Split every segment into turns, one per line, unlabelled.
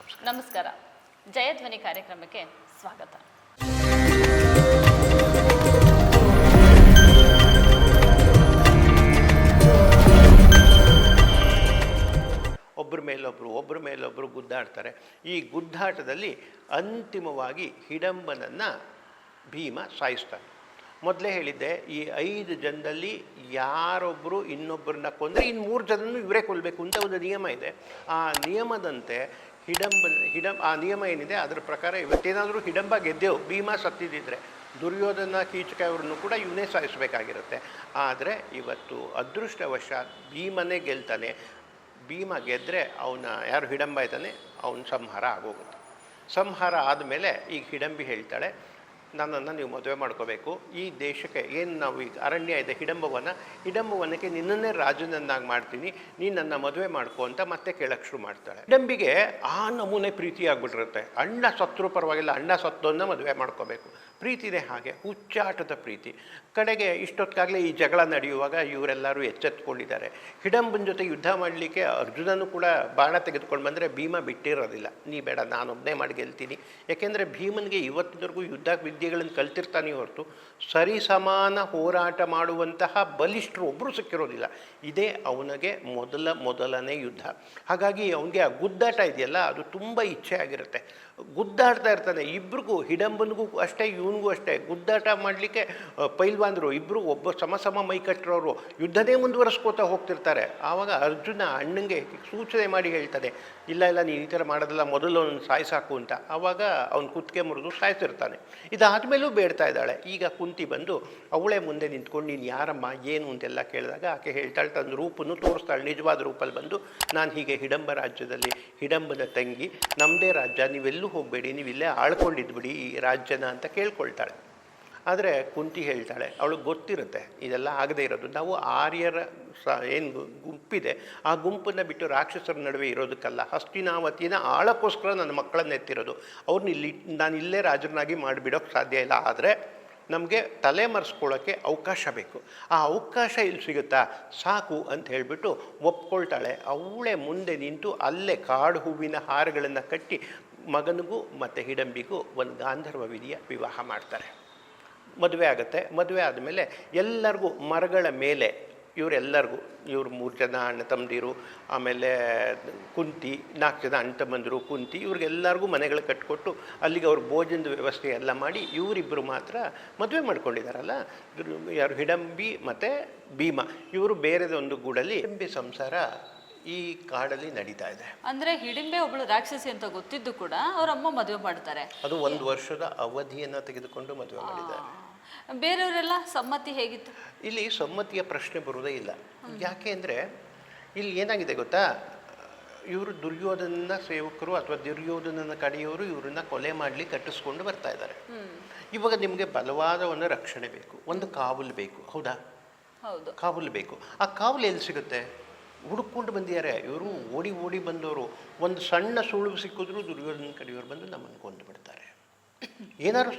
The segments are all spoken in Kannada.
ನಮಸ್ಕಾರ. ಜಯಧ್ವನಿ ಕಾರ್ಯಕ್ರಮಕ್ಕೆ ಸ್ವಾಗತ.
ಒಬ್ಬರ ಮೇಲೊಬ್ಬರು ಗುದ್ದಾಡ್ತಾರೆ. ಈ ಗುದ್ದಾಟದಲ್ಲಿ ಅಂತಿಮವಾಗಿ ಹಿಡಂಬನನ್ನು ಭೀಮ ಸಾಯಿಸ್ತಾನೆ. ಮೊದಲೇ ಹೇಳಿದ್ದೆ, ಈ 5 ಜನದಲ್ಲಿ ಯಾರೊಬ್ಬರು ಇನ್ನೊಬ್ಬರನ್ನ ಕೊಂದರೆ ಇನ್ನು 3 ಜನನ್ನು ಇವರೇ ಕೊಲ್ಲಬೇಕು ಅಂತ ಒಂದು ನಿಯಮ ಇದೆ. ಆ ನಿಯಮದಂತೆ ಆ ನಿಯಮ ಏನಿದೆ ಅದರ ಪ್ರಕಾರ ಇವತ್ತೇನಾದರೂ ಹಿಡಂಬ ಗೆದ್ದೆವು, ಭೀಮ ಸತ್ತಿದ್ದಿದ್ರೆ ದುರ್ಯೋಧನ ಕೀಚಕ ಅವರನ್ನು ಕೂಡ ಇವನೇ ಸಾಯಿಸಬೇಕಾಗಿರುತ್ತೆ. ಆದರೆ ಇವತ್ತು ಅದೃಷ್ಟವಶಾತ್ ಭೀಮನೇ ಗೆಲ್ತಾನೆ. ಭೀಮ ಗೆದ್ದರೆ ಅವನ ಯಾರು ಹಿಡಂಬ ಇದ್ದಾನೆ ಅವನ ಸಂಹಾರ ಆಗೋಗುತ್ತೆ. ಸಂಹಾರ ಆದಮೇಲೆ ಈಗ ಹಿಡಂಬಿ ಹೇಳ್ತಾಳೆ, ನನ್ನನ್ನು ನೀವು ಮದುವೆ ಮಾಡ್ಕೋಬೇಕು. ಈ ದೇಶಕ್ಕೆ ಏನು ನಾವು ಈಗ ಅರಣ್ಯ ಇದೆ ಹಿಡಂಬವನಕ್ಕೆ ನಿನ್ನನ್ನೇ ರಾಜನನ್ನಾಗಿ ಮಾಡ್ತೀನಿ, ನೀನು ನನ್ನ ಮದುವೆ ಮಾಡ್ಕೋ ಅಂತ ಮತ್ತೆ ಕೇಳಕ್ಕೆ ಶುರು ಮಾಡ್ತಾಳೆ. ಹಿಡಂಬಿಗೆ ಆ ನಮೂನೆ ಪ್ರೀತಿ ಆಗ್ಬಿಟ್ಟಿರುತ್ತೆ. ಅಣ್ಣ ಸತ್ರು ಪರವಾಗಿಲ್ಲ, ಅಣ್ಣ ಸತ್ತೋನ್ನ ಮದುವೆ ಮಾಡ್ಕೋಬೇಕು. ಪ್ರೀತಿನೇ ಹಾಗೆ, ಹುಚ್ಚಾಟದ ಪ್ರೀತಿ. ಕಡೆಗೆ ಇಷ್ಟೊತ್ತಾಗಲೇ ಈ ಜಗಳ ನಡೆಯುವಾಗ ಇವರೆಲ್ಲರೂ ಎಚ್ಚೆತ್ಕೊಂಡಿದ್ದಾರೆ. ಹಿಡಂಬನ ಜೊತೆ ಯುದ್ಧ ಮಾಡಲಿಕ್ಕೆ ಅರ್ಜುನನು ಕೂಡ ಬಾಣ ತೆಗೆದುಕೊಂಡು ಬಂದರೆ ಭೀಮ ಬಿಟ್ಟಿರೋದಿಲ್ಲ. ನೀ ಬೇಡ, ನಾನೊಬ್ಬನೇ ಮಾಡಿ ಗೆಲ್ತೀನಿ. ಯಾಕೆಂದರೆ ಭೀಮನಿಗೆ ಇವತ್ತಿನವರೆಗೂ ಯುದ್ಧ ವಿದ್ಯೆಗಳನ್ನು ಕಲ್ತಿರ್ತಾನೆ ಹೊರತು ಸರಿ ಸಮಾನ ಹೋರಾಟ ಮಾಡುವಂತಹ ಬಲಿಷ್ಠರು ಒಬ್ಬರು ಸಿಕ್ಕಿರೋದಿಲ್ಲ. ಇದೇ ಅವನಿಗೆ ಮೊದಲನೇ ಯುದ್ಧ. ಹಾಗಾಗಿ ಅವನಿಗೆ ಆ ಗುದ್ದಾಟ ಇದೆಯಲ್ಲ ಅದು ತುಂಬ ಇಚ್ಛೆ ಆಗಿರುತ್ತೆ. ಗುದ್ದಾಡ್ತಾ ಇರ್ತಾನೆ. ಇಬ್ರಿಗೂ, ಹಿಡಂಬನಿಗೂ ಅಷ್ಟೇ ಇವನಿಗೂ ಅಷ್ಟೇ ಗುದ್ದಾಟ ಮಾಡಲಿಕ್ಕೆ ಪೈಲ್ವಾನ್ರು ಇಬ್ಬರು ಒಬ್ಬ ಸಮ ಮೈ ಕಟ್ಟಿರೋರು ಯುದ್ಧನೇ ಮುಂದುವರಿಸ್ಕೋತಾ ಹೋಗ್ತಿರ್ತಾರೆ. ಆವಾಗ ಅರ್ಜುನ ಅಣ್ಣಂಗೆ ಸೂಚನೆ ಮಾಡಿ ಹೇಳ್ತಾನೆ, ಇಲ್ಲ ನೀನು ಈ ಥರ ಮಾಡೋದಲ್ಲ, ಮೊದಲು ಅವನು ಸಾಯಿಸಾಕು ಅಂತ. ಆವಾಗ ಅವ್ನು ಕುತ್ತಿಗೆ ಮುರಿದು ಸಾಯ್ತಿರ್ತಾನೆ. ಇದಾದಮೇಲೂ ಬೇಡ್ತಾ ಇದ್ದಾಳೆ. ಈಗ ಕುಂತಿ ಬಂದು ಅವಳೇ ಮುಂದೆ ನಿಂತ್ಕೊಂಡು ನೀನು ಯಾರಮ್ಮ ಏನು ಅಂತೆಲ್ಲ ಕೇಳಿದಾಗ ಆಕೆ ಹೇಳ್ತಾಳೆ, ತನ್ನ ರೂಪನ್ನು ತೋರಿಸ್ತಾಳೆ. ನಿಜವಾದ ರೂಪಲ್ಲಿ ಬಂದು, ನಾನು ಹೀಗೆ ಹಿಡಂಬ ರಾಜ್ಯದಲ್ಲಿ ಹಿಡಂಬನ ತಂಗಿ, ನಮ್ಮದೇ ರಾಜ್ಯ, ನೀವೆಲ್ಲೂ ಹೋಗಬೇಡಿ, ನೀವು ಇಲ್ಲೇ ಆಳ್ಕೊಂಡಿದ್ಬಿಡಿ ಈ ರಾಜ್ಯನ ಅಂತ ಕೇಳ್ಕೊಳ್ತಾಳೆ. ಆದರೆ ಕುಂತಿ ಹೇಳ್ತಾಳೆ, ಅವಳಿಗೆ ಗೊತ್ತಿರುತ್ತೆ ಇದೆಲ್ಲ ಆಗದೇ ಇರೋದು. ನಾವು ಆರ್ಯರ ಏನು ಗುಂಪಿದೆ ಆ ಗುಂಪನ್ನು ಬಿಟ್ಟು ರಾಕ್ಷಸರ ನಡುವೆ ಇರೋದಕ್ಕಲ್ಲ, ಹಸ್ತಿನಾವತಿನ ಆಳಕ್ಕೋಸ್ಕರ ನನ್ನ ಮಕ್ಕಳನ್ನ ಎತ್ತಿರೋದು. ಅವ್ರನ್ನ ನಾನು ಇಲ್ಲೇ ರಾಜರನ್ನಾಗಿ ಮಾಡಿಬಿಡೋಕ್ಕೆ ಸಾಧ್ಯ ಇಲ್ಲ. ಆದರೆ ನಮಗೆ ತಲೆ ಮರೆಸ್ಕೊಳ್ಳೋಕ್ಕೆ ಅವಕಾಶ ಬೇಕು. ಆ ಅವಕಾಶ ಇಲ್ಲಿ ಸಿಗುತ್ತಾ, ಸಾಕು ಅಂತ ಹೇಳಿಬಿಟ್ಟು ಒಪ್ಕೊಳ್ತಾಳೆ. ಅವಳೇ ಮುಂದೆ ನಿಂತು ಅಲ್ಲೇ ಕಾಡು ಹೂವಿನ ಹಾರಗಳನ್ನು ಕಟ್ಟಿ ಮಗನಿಗೂ ಮತ್ತು ಹಿಡಂಬಿಗೂ ಒಂದು ಗಾಂಧರ್ವ ವಿವಾಹ ಮಾಡ್ತಾರೆ. ಮದುವೆ ಆಗುತ್ತೆ. ಮದುವೆ ಆದಮೇಲೆ ಎಲ್ಲರಿಗೂ ಮರಗಳ ಮೇಲೆ ಇವರು 3 ಜನ ಅಣ್ಣ ತಮ್ಮದಿರು, ಆಮೇಲೆ ಕುಂತಿ 4 ಜನ ಅಣ್ಣ ತಮ್ಮಂದಿರು, ಕುಂತಿ, ಇವ್ರಿಗೆಲ್ಲರಿಗೂ ಮನೆಗಳು ಕಟ್ಟಿಕೊಟ್ಟು ಅಲ್ಲಿಗೆ ಅವ್ರ ಭೋಜನದ ವ್ಯವಸ್ಥೆ ಎಲ್ಲ ಮಾಡಿ ಇವರಿಬ್ಬರು ಮಾತ್ರ ಮದುವೆ ಮಾಡ್ಕೊಂಡಿದ್ದಾರಲ್ಲ, ಯಾರು ಹಿಡಂಬಿ ಮತ್ತು ಭೀಮ, ಇವರು ಬೇರೆದೊಂದು ಗೂಡಲ್ಲಿ ಹಿಡಂಬಿ ಸಂಸಾರ ಈ ಕಾಡಲ್ಲಿ ನಡೀತಾ ಇದೆ.
ಅಂದ್ರೆ ಹಿಡಿಂಬೆ ಒಬ್ಳು ರಾಕ್ಷಸಿ ಅಂತ ಗೊತ್ತಿದ್ದು ಕೂಡ ಅವ್ರ ಅಮ್ಮ ಮದುವೆ ಮಾಡ್ತಾರೆ.
ಅದು 1 ವರ್ಷದ ಅವಧಿಯನ್ನ ತೆಗೆದುಕೊಂಡು ಮದುವೆ ಮಾಡಿದ್ದಾರೆ.
ಬೇರೆಯವರೆಲ್ಲ ಸಮ್ಮತಿ ಹೇಗಿತ್ತು?
ಇಲ್ಲಿ ಸಮ್ಮತಿಯ ಪ್ರಶ್ನೆ ಬರುವುದೇ ಇಲ್ಲ. ಯಾಕೆ ಅಂದರೆ ಇಲ್ಲಿ ಏನಾಗಿದೆ ಗೊತ್ತಾ, ಇವರು ದುರ್ಯೋಧನನ ಸೇವಕರು ಅಥವಾ ದುರ್ಯೋಧನನ ಕಡೆಯವರು ಇವರನ್ನ ಕೊಲೆ ಮಾಡಲಿ ಕಟ್ಟಿಸ್ಕೊಂಡು ಬರ್ತಾ ಇದ್ದಾರೆ. ಇವಾಗ ನಿಮಗೆ ಬಲವಾದ ಒಂದು ರಕ್ಷಣೆ ಬೇಕು, ಒಂದು ಕಾವಲು ಬೇಕು. ಹೌದಾ?
ಹೌದು, ಕಾವಲು
ಬೇಕು. ಆ ಕಾವಲು ಎಲ್ಲಿ ಸಿಗುತ್ತೆ? ಹುಡುಕೊಂಡು ಬಂದಿದ್ದಾರೆ ಇವರು. ಓಡಿ ಬಂದವರು. ಒಂದು ಸಣ್ಣ ಸುಳುವು ಸಿಕ್ಕಿದ್ರು ದುರ್ಯೋಧನ ಕಡೆಯವರು ಬಂದು ನಮ್ಮನ್ನು ಕೊಂದು ಬಿಡ್ತಾರೆ. ಏನಾದ್ರು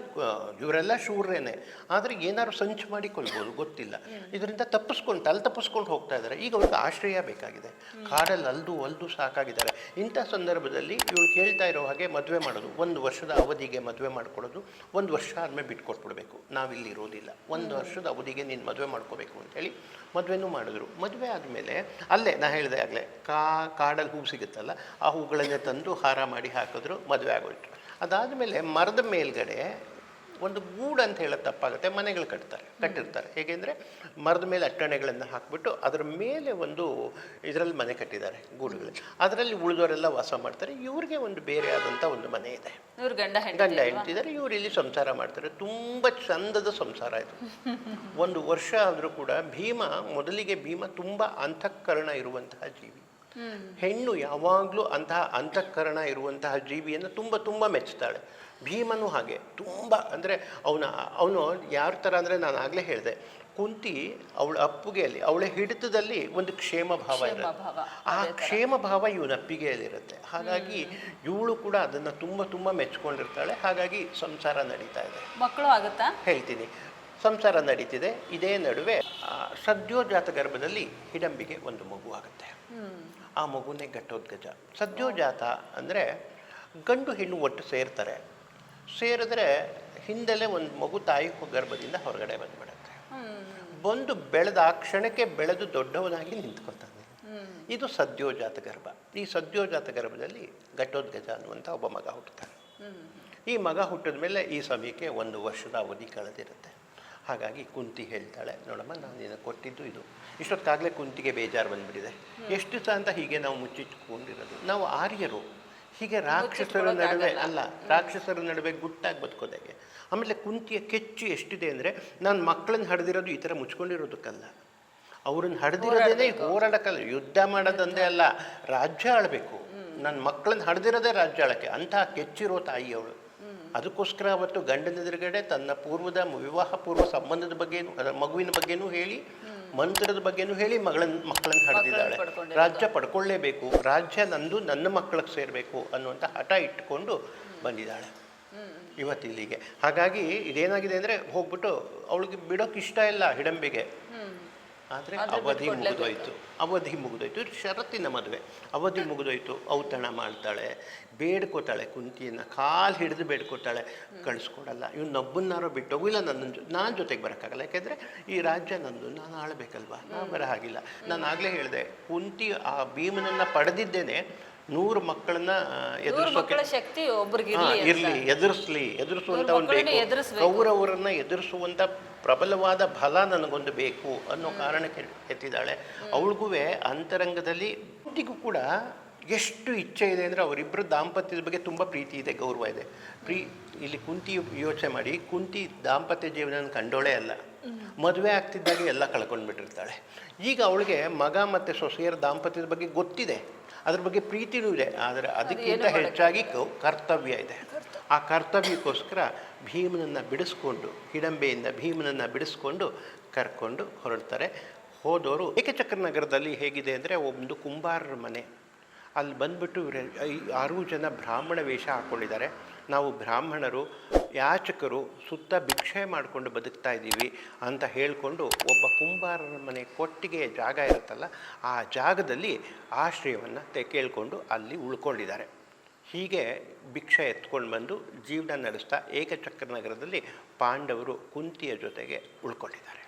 ಇವರೆಲ್ಲ ಶೂರ್ರೇನೆ, ಆದರೆ ಏನಾದ್ರು ಸಂಚು ಮಾಡಿ ಕೊಲ್ಬೋದು, ಗೊತ್ತಿಲ್ಲ. ಇದರಿಂದ ತಪ್ಪಿಸ್ಕೊಂಡು ಹೋಗ್ತಾ ಇದ್ದಾರೆ. ಈಗ ಅವ್ರಿಗೆ ಆಶ್ರಯ ಬೇಕಾಗಿದೆ. ಕಾಡಲ್ಲಿ ಅಲ್ದು ಸಾಕಾಗಿದ್ದಾರೆ. ಇಂಥ ಸಂದರ್ಭದಲ್ಲಿ ಇವಳು ಕೇಳ್ತಾ ಇರೋ ಹಾಗೆ ಮದುವೆ ಮಾಡೋದು, 1 ವರ್ಷದ ಅವಧಿಗೆ ಮದುವೆ ಮಾಡ್ಕೊಡೋದು. 1 ವರ್ಷ ಆದಮೇಲೆ ಬಿಟ್ಕೊಟ್ಬಿಡ್ಬೇಕು, ನಾವಿಲ್ಲಿ ಇರೋದಿಲ್ಲ, 1 ವರ್ಷದ ಅವಧಿಗೆ ನೀನು ಮದುವೆ ಮಾಡ್ಕೋಬೇಕು ಅಂತೇಳಿ ಮದುವೆನೂ ಮಾಡಿದ್ರು. ಮದುವೆ ಆದಮೇಲೆ ಅಲ್ಲೇ ನಾ ಹೇಳಿದೆ ಆಗಲೇ, ಕಾಡಲ್ಲಿ ಹೂ ಸಿಗುತ್ತಲ್ಲ, ಆ ಹೂಗಳನ್ನೇ ತಂದು ಹಾರ ಮಾಡಿ ಹಾಕಿದ್ರು, ಮದುವೆ ಆಗೋಯ್ತು. ಅದಾದಮೇಲೆ ಮರದ ಮೇಲ್ಗಡೆ ಒಂದು ಗೂಡು ಅಂತ ಹೇಳೋದು ತಪ್ಪಾಗುತ್ತೆ, ಮನೆಗಳು ಕಟ್ಟಿರ್ತಾರೆ. ಹೇಗೆಂದರೆ ಮರದ ಮೇಲೆ ಅಟ್ಟಣೆಗಳನ್ನು ಹಾಕಿಬಿಟ್ಟು ಅದರ ಮೇಲೆ ಒಂದು ಇದರಲ್ಲಿ ಮನೆ ಕಟ್ಟಿದ್ದಾರೆ, ಗೂಡುಗಳು. ಅದರಲ್ಲಿ ಉಳಿದವರೆಲ್ಲ ವಾಸ ಮಾಡ್ತಾರೆ. ಇವ್ರಿಗೆ ಒಂದು ಬೇರೆ ಆದಂಥ ಒಂದು ಮನೆ ಇದೆ, ಗಂಡ ಹೆಂಡ್ತಿದ್ದಾರೆ. ಇವ್ರು ಇಲ್ಲಿ ಸಂಸಾರ ಮಾಡ್ತಾರೆ. ತುಂಬ ಚಂದದ ಸಂಸಾರ ಇದು. 1 ವರ್ಷ ಆದರೂ ಕೂಡ ಮೊದಲಿಗೆ ಭೀಮ ತುಂಬ ಅಂತಃಕರಣ ಇರುವಂತಹ ಜೀವಿ. ಹೆಣ್ಣು ಯಾವಾಗಲೂ ಅಂತಹ ಅಂತಃಕರಣ ಇರುವಂತಹ ಜೀವಿಯನ್ನು ತುಂಬ ಮೆಚ್ಚುತ್ತಾಳೆ. ಭೀಮನು ಹಾಗೆ ತುಂಬ, ಅಂದರೆ ಅವನು ಯಾರ ಥರ ಅಂದರೆ ನಾನು ಆಗಲೇ ಹೇಳಿದೆ, ಕುಂತಿ ಅವಳ ಅಪ್ಪುಗೆಯಲ್ಲಿ, ಅವಳ ಹಿಡಿತದಲ್ಲಿ ಒಂದು ಕ್ಷೇಮ ಭಾವ ಇರುತ್ತೆ. ಆ ಕ್ಷೇಮ ಭಾವ ಇವನ ಅಪ್ಪಿಗೆಯಲ್ಲಿರುತ್ತೆ. ಹಾಗಾಗಿ ಇವಳು ಕೂಡ ಅದನ್ನು ತುಂಬ ಮೆಚ್ಕೊಂಡಿರ್ತಾಳೆ. ಹಾಗಾಗಿ ಸಂಸಾರ ನಡೀತಾ ಇದೆ.
ಮಕ್ಕಳು ಆಗುತ್ತಾ
ಹೇಳ್ತೀನಿ. ಸಂಸಾರ ನಡೀತಿದೆ. ಇದೇ ನಡುವೆ ಸದ್ಯೋಜಾತ ಗರ್ಭದಲ್ಲಿ ಹಿಡಂಬಿಗೆ ಒಂದು ಮಗು ಆಗುತ್ತೆ. ಆ ಮಗುನೇ ಘಟೋದ್ಗಜ. ಸದ್ಯೋಜಾತ ಅಂದರೆ ಗಂಡು ಹೆಣ್ಣು ಒಟ್ಟು ಸೇರ್ತಾರೆ. ಸೇರಿದ್ರೆ ಹಿಂದೆಲೇ ಒಂದು ಮಗು ತಾಯಿ ಗರ್ಭದಿಂದ ಹೊರಗಡೆ ಬಂದುಬಿಡುತ್ತೆ. ಬಂದು ಬೆಳೆದ ಆ ಕ್ಷಣಕ್ಕೆ ಬೆಳೆದು ದೊಡ್ಡವನಾಗಿ ನಿಂತ್ಕೊತಾನೆ. ಇದು ಸದ್ಯೋಜಾತ ಗರ್ಭ. ಈ ಸದ್ಯೋಜಾತ ಗರ್ಭದಲ್ಲಿ ಘಟೋದ್ಗಜ ಅನ್ನುವಂಥ ಒಬ್ಬ ಮಗ ಹುಟ್ಟುತ್ತಾನೆ. ಈ ಮಗ ಹುಟ್ಟಿದ ಮೇಲೆ ಈ ಸಮಯಕ್ಕೆ 1 ವರ್ಷದ ಅವಧಿ ಕಳೆದಿರುತ್ತೆ. ಹಾಗಾಗಿ ಕುಂತಿ ಹೇಳ್ತಾಳೆ, ನೋಡಮ್ಮ ನಾನು ನಿನಗೆ ಕೊಟ್ಟಿದ್ದು ಇದು. ಇಷ್ಟೊತ್ತಾಗಲೇ ಕುಂತಿಗೆ ಬೇಜಾರು ಬಂದುಬಿಟ್ಟಿದೆ. ಎಷ್ಟು ದಿವಸ ಅಂತ ಹೀಗೆ ನಾವು ಮುಚ್ಚಿಟ್ಕೊಂಡಿರೋದು. ನಾವು ಆರ್ಯರು ಹೀಗೆ ರಾಕ್ಷಸರ ನಡುವೆ ಅಲ್ಲ, ರಾಕ್ಷಸರ ನಡುವೆ ಗುಟ್ಟಾಗಿ ಬದುಕೋದಾಗೆ. ಆಮೇಲೆ ಕುಂತಿಯ ಕೆಚ್ಚು ಎಷ್ಟಿದೆ ಅಂದರೆ, ನಾನು ಮಕ್ಕಳನ್ನ ಹಡ್ದಿರೋದು ಈ ಥರ ಮುಚ್ಕೊಂಡಿರೋದಕ್ಕಲ್ಲ, ಅವ್ರನ್ನ ಹಡ್ದಿರೋದೇ ಹೋರಾಡಕ್ಕಲ್ಲ, ಯುದ್ಧ ಮಾಡೋದಂದೇ ಅಲ್ಲ, ರಾಜ್ಯ ಆಳಬೇಕು. ನನ್ನ ಮಕ್ಕಳನ್ನ ಹಡ್ದಿರೋದೇ ರಾಜ್ಯ ಆಳಕ್ಕೆ. ಅಂತಹ ಕೆಚ್ಚಿರೋ ತಾಯಿ ಅವಳು. ಅದಕ್ಕೋಸ್ಕರ ಅವತ್ತು ಗಂಡನ ಎದುರುಗಡೆ ತನ್ನ ವಿವಾಹ ಪೂರ್ವ ಸಂಬಂಧದ ಬಗ್ಗೆನೂ ಮಗುವಿನ ಬಗ್ಗೆನೂ ಹೇಳಿ, ಮಂತ್ರದ ಬಗ್ಗೆನೂ ಹೇಳಿ ಮಕ್ಕಳನ್ನು ಹಡ್ದಿದ್ದಾಳೆ. ರಾಜ್ಯ ಪಡ್ಕೊಳ್ಳೇಬೇಕು, ರಾಜ್ಯ ನಂದು, ನನ್ನ ಮಕ್ಕಳಿಗೆ ಸೇರಬೇಕು ಅನ್ನುವಂಥ ಹಠ ಇಟ್ಕೊಂಡು ಬಂದಿದ್ದಾಳೆ ಇವತ್ತಿಲ್ಲಿಗೆ. ಹಾಗಾಗಿ ಇದೇನಾಗಿದೆ ಅಂದರೆ, ಹೋಗ್ಬಿಟ್ಟು ಅವಳಿಗೆ ಬಿಡೋಕೆ ಇಷ್ಟ ಇಲ್ಲ ಹಿಡಂಬಿಗೆ. ಆದರೆ ಅವಧಿ ಮುಗಿದೋಯ್ತು. ಷರತ್ತಿನ ಮದುವೆ, ಅವಧಿ ಮುಗಿದೋಯ್ತು. ಔತಣ ಮಾಡ್ತಾಳೆ, ಬೇಡ್ಕೋತಾಳೆ, ಕುಂತಿಯನ್ನು ಕಾಲು ಹಿಡಿದು ಬೇಡ್ಕೋತಾಳೆ, ಕಳಿಸ್ಕೊಡಲ್ಲ. ನೊಬ್ಬನ್ನಾರೋ ಬಿಟ್ಟೋಗಿಲ್ಲ, ನಾನು ಜೊತೆಗೆ ಬರೋಕ್ಕಾಗಲ್ಲ. ಯಾಕೆಂದರೆ ಈ ರಾಜ್ಯ ನಂದು, ನಾನು ಆಳಬೇಕಲ್ವ, ನಾನು ಬರೋ ಹಾಗಿಲ್ಲ. ನಾನು ಆಗಲೇ ಹೇಳಿದೆ, ಕುಂತಿ ಆ ಭೀಮನನ್ನು ಪಡೆದಿದ್ದೇನೆ 100 ಮಕ್ಕಳನ್ನ
ಶಕ್ತಿ
ಎದುರಿಸುವಂಥವನು ಬೇಕು. ಕೌರವರನ್ನ ಎದುರಿಸುವಂಥ ಪ್ರಬಲವಾದ ಬಲ ನನಗೊಂದು ಬೇಕು ಅನ್ನೋ ಕಾರಣಕ್ಕೆ ಎತ್ತಿದ್ದಾಳೆ. ಅವಳಿಗೂ ಅಂತರಂಗದಲ್ಲಿ ಕುಂತಿಗೂ ಕೂಡ ಎಷ್ಟು ಇಚ್ಛೆ ಇದೆ ಅಂದರೆ, ಅವರಿಬ್ಬರು ದಾಂಪತ್ಯದ ಬಗ್ಗೆ ತುಂಬ ಪ್ರೀತಿ ಇದೆ, ಗೌರವ ಇದೆ. ಇಲ್ಲಿ ಕುಂತಿ ಯೋಚನೆ ಮಾಡಿ, ಕುಂತಿ ದಾಂಪತ್ಯ ಜೀವನ ಕಂಡೋಳೇ ಅಲ್ಲ, ಮದುವೆ ಆಗ್ತಿದ್ದಾಗೆ ಎಲ್ಲ ಕಳ್ಕೊಂಡ್ಬಿಟ್ಟಿರ್ತಾಳೆ. ಈಗ ಅವಳಿಗೆ ಮಗ ಮತ್ತು ಸೊಸೆಯರ ದಾಂಪತ್ಯದ ಬಗ್ಗೆ ಗೊತ್ತಿದೆ, ಅದ್ರ ಬಗ್ಗೆ ಪ್ರೀತಿನೂ ಇದೆ. ಆದರೆ ಅದಕ್ಕಿಂತ ಹೆಚ್ಚಾಗಿ ಕರ್ತವ್ಯ ಇದೆ. ಆ ಕರ್ತವ್ಯಕ್ಕೋಸ್ಕರ ಭೀಮನನ್ನು ಬಿಡಿಸ್ಕೊಂಡು, ಹಿಡಂಬೆಯಿಂದ ಭೀಮನನ್ನು ಬಿಡಿಸ್ಕೊಂಡು ಕರ್ಕೊಂಡು ಹೊರಡ್ತಾರೆ. ಹೋದವರು ಏಕಚಕ್ರ ನಗರದಲ್ಲಿ ಹೇಗಿದೆ ಅಂದರೆ, ಒಂದು ಕುಂಬಾರರ ಮನೆ. ಅಲ್ಲಿ ಬಂದ್ಬಿಟ್ಟು 6 ಜನ ಬ್ರಾಹ್ಮಣ ವೇಷ ಹಾಕ್ಕೊಂಡಿದ್ದಾರೆ. ನಾವು ಬ್ರಾಹ್ಮಣರು, ಯಾಚಕರು, ಸುತ್ತ ಭಿಕ್ಷೆ ಮಾಡಿಕೊಂಡು ಬದುಕ್ತಾ ಇದ್ದೀವಿ ಅಂತ ಹೇಳಿಕೊಂಡು ಒಬ್ಬ ಕುಂಬಾರರ ಮನೆ ಕೊಟ್ಟಿಗೆ ಜಾಗ ಇರುತ್ತಲ್ಲ, ಆ ಜಾಗದಲ್ಲಿ ಆಶ್ರಯವನ್ನು ಕೇಳಿಕೊಂಡು ಅಲ್ಲಿ ಉಳ್ಕೊಂಡಿದ್ದಾರೆ. ಹೀಗೆ ಭಿಕ್ಷೆ ಎತ್ಕೊಂಡು ಬಂದು ಜೀವನ ನಡೆಸ್ತಾ ಏಕಚಕ್ರ ನಗರದಲ್ಲಿ ಪಾಂಡವರು ಕುಂತಿಯ ಜೊತೆಗೆ ಉಳ್ಕೊಂಡಿದ್ದಾರೆ.